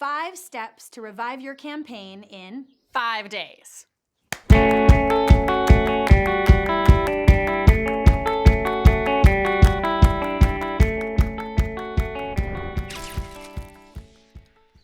5 steps to revive your campaign in 5 days.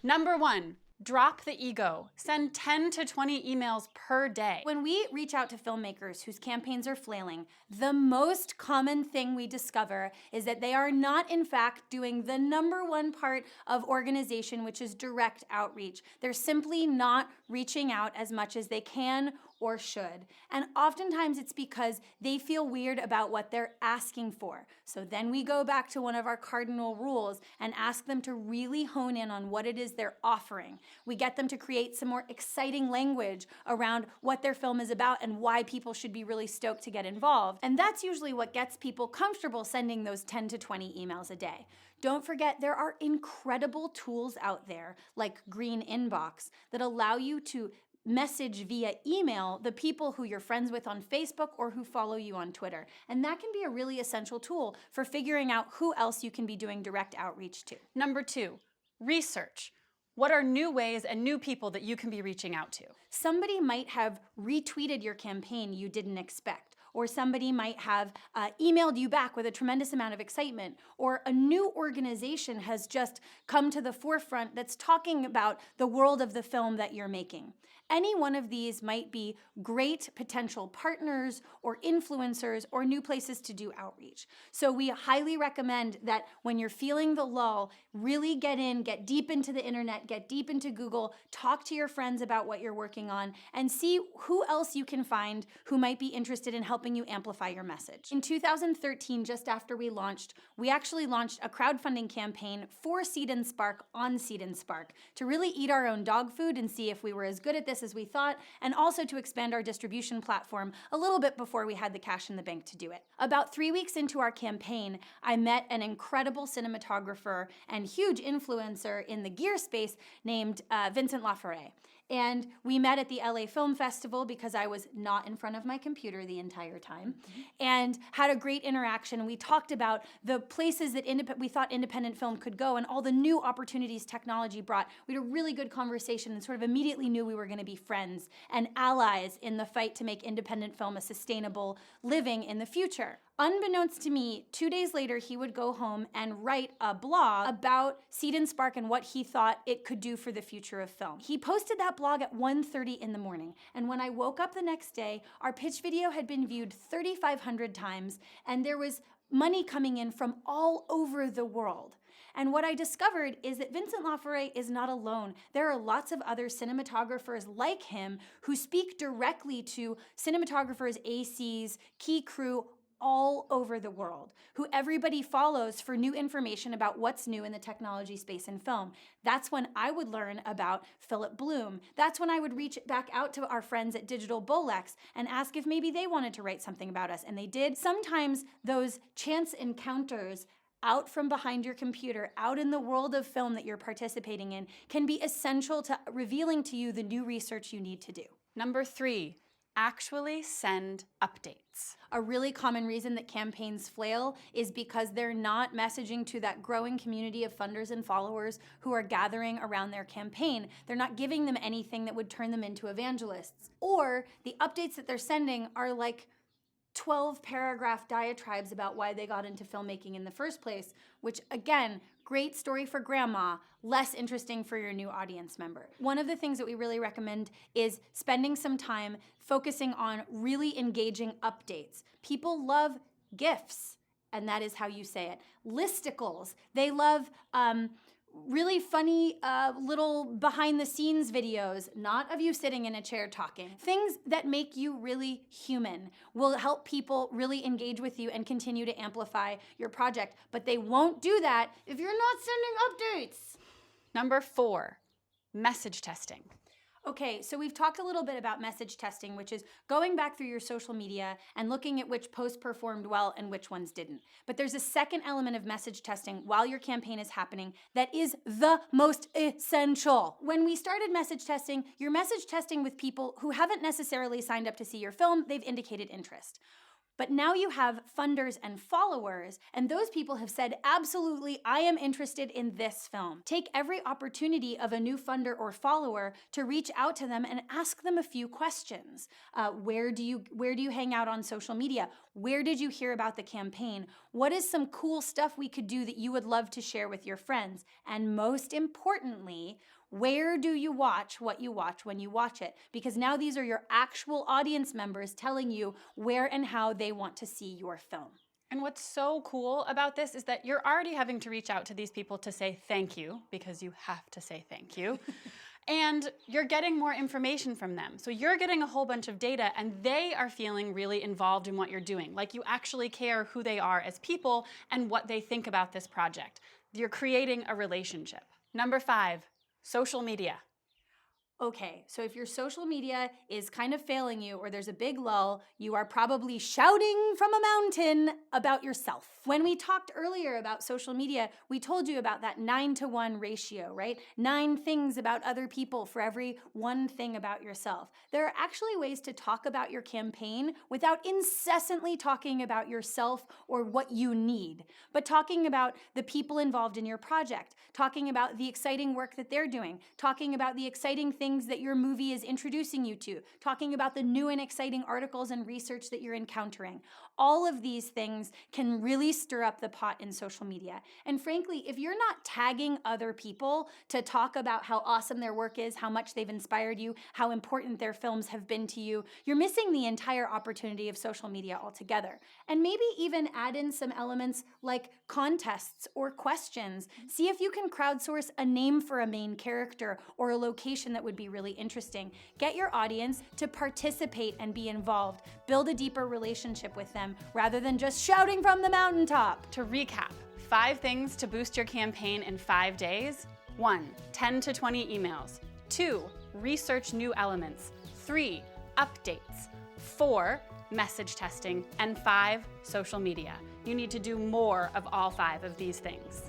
Number 1, drop the ego. Send 10 to 20 emails per day. When we reach out to filmmakers whose campaigns are flailing, the most common thing we discover is that they are not, in fact, doing the number 1 part of organization, which is direct outreach. They're simply not reaching out as much as they can or should. And oftentimes it's because they feel weird about what they're asking for. So then we go back to one of our cardinal rules and ask them to really hone in on what it is they're offering. We get them to create some more exciting language around what their film is about and why people should be really stoked to get involved. And that's usually what gets people comfortable sending those 10 to 20 emails a day. Don't forget, there are incredible tools out there like Green Inbox that allow you to message via email the people who you're friends with on Facebook or who follow you on Twitter. And that can be a really essential tool for figuring out who else you can be doing direct outreach to. Number 2, research. What are new ways and new people that you can be reaching out to? Somebody might have retweeted your campaign you didn't expect, or somebody might have emailed you back with a tremendous amount of excitement, or a new organization has just come to the forefront that's talking about the world of the film that you're making. Any one of these might be great potential partners or influencers or new places to do outreach. So we highly recommend that when you're feeling the lull, really get deep into the internet, get deep into Google, talk to your friends about what you're working on, and see who else you can find who might be interested in helping you amplify your message. In 2013, just after we launched, we actually launched a crowdfunding campaign for Seed&Spark on Seed&Spark to really eat our own dog food and see if we were as good at this as we thought, and also to expand our distribution platform a little bit before we had the cash in the bank to do it. About 3 weeks into our campaign, I met an incredible cinematographer and huge influencer in the gear space named Vincent Laforet. And we met at the LA Film Festival because I was not in front of my computer the entire time, and had a great interaction. We talked about the places that we thought independent film could go and all the new opportunities technology brought. We had a really good conversation and sort of immediately knew we were going to be friends and allies in the fight to make independent film a sustainable living in the future. Unbeknownst to me, 2 days later, he would go home and write a blog about Seed&Spark and what he thought it could do for the future of film. He posted that blog at 1:30 in the morning, and when I woke up the next day, our pitch video had been viewed 3,500 times, and there was money coming in from all over the world. And what I discovered is that Vincent Laforet is not alone. There are lots of other cinematographers like him who speak directly to cinematographers, ACs, key crew, all over the world, who everybody follows for new information about what's new in the technology space in film. That's when I would learn about Philip Bloom. That's when I would reach back out to our friends at Digital Bolex and ask if maybe they wanted to write something about us, and they did. Sometimes those chance encounters out from behind your computer, out in the world of film that you're participating in, can be essential to revealing to you the new research you need to do. Number 3, actually send updates. A really common reason that campaigns flail is because they're not messaging to that growing community of funders and followers who are gathering around their campaign. They're not giving them anything that would turn them into evangelists. Or the updates that they're sending are like 12-paragraph diatribes about why they got into filmmaking in the first place, which again, great story for grandma, less interesting for your new audience member. One of the things that we really recommend is spending some time focusing on really engaging updates. People love GIFs, and that is how you say it. Listicles. They love really funny little behind-the-scenes videos, not of you sitting in a chair talking. Things that make you really human will help people really engage with you and continue to amplify your project, but they won't do that if you're not sending updates. Number 4, message testing. Okay, so we've talked a little bit about message testing, which is going back through your social media and looking at which posts performed well and which ones didn't. But there's a second element of message testing while your campaign is happening that is the most essential. When we started message testing, you're message testing with people who haven't necessarily signed up to see your film, they've indicated interest. But now you have funders and followers, and those people have said, absolutely, I am interested in this film. Take every opportunity of a new funder or follower to reach out to them and ask them a few questions. Where do you hang out on social media? Where did you hear about the campaign? What is some cool stuff we could do that you would love to share with your friends? And most importantly, where do you watch what you watch when you watch it? Because now these are your actual audience members telling you where and how they want to see your film. And what's so cool about this is that you're already having to reach out to these people to say thank you, because you have to say thank you. And you're getting more information from them. So you're getting a whole bunch of data, and they are feeling really involved in what you're doing. Like you actually care who they are as people and what they think about this project. You're creating a relationship. Number 5, social media. Okay, so if your social media is kind of failing you or there's a big lull, you are probably shouting from a mountain about yourself. When we talked earlier about social media, we told you about that 9-to-1 ratio, right? 9 things about other people for every 1 thing about yourself. There are actually ways to talk about your campaign without incessantly talking about yourself or what you need, but talking about the people involved in your project, talking about the exciting work that they're doing, talking about the exciting things that your movie is introducing you to, talking about the new and exciting articles and research that you're encountering. All of these things can really stir up the pot in social media. And frankly, if you're not tagging other people to talk about how awesome their work is, how much they've inspired you, how important their films have been to you, you're missing the entire opportunity of social media altogether. And maybe even add in some elements like contests or questions. See if you can crowdsource a name for a main character or a location that would be really interesting. Get your audience to participate and be involved. Build a deeper relationship with them rather than just shouting from the mountaintop. To recap, 5 things to boost your campaign in 5 days. 1, 10 to 20 emails. 2, research new elements. 3, updates. 4, message testing. And 5, social media. You need to do more of all 5 of these things.